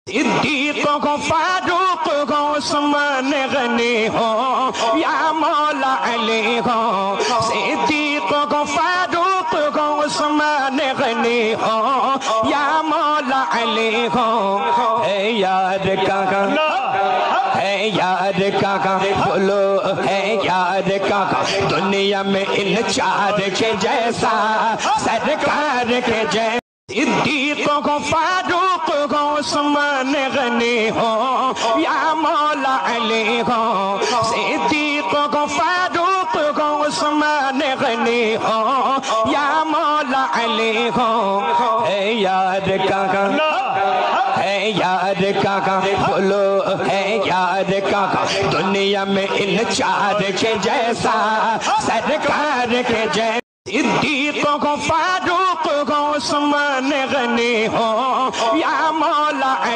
صدیق کو فاروق کو عثمان غنی ہو یا مولا علی ہو صدیق کو فاروق کو عثمان غنی ہو یا مولا علی ہو اے یار کاکا ہے یار کاکا بولو ہے یار کاکا دنیا میں ان چار کے جیسا سرکار کے جیسا صدیق کو فاروق کو عثمان غنی ہو یا مولا علی ہو صدیق کو فاروق کو عثمان غنی ہو یا مولا علی ہو اے یار کاکا ہے یار کاکا بولو ہے یار کاکا دنیا میں ان چار کے جیسا سرکار کے جیسا صدیق کو فاروق کو عثمان غنی ہو یا مولا علی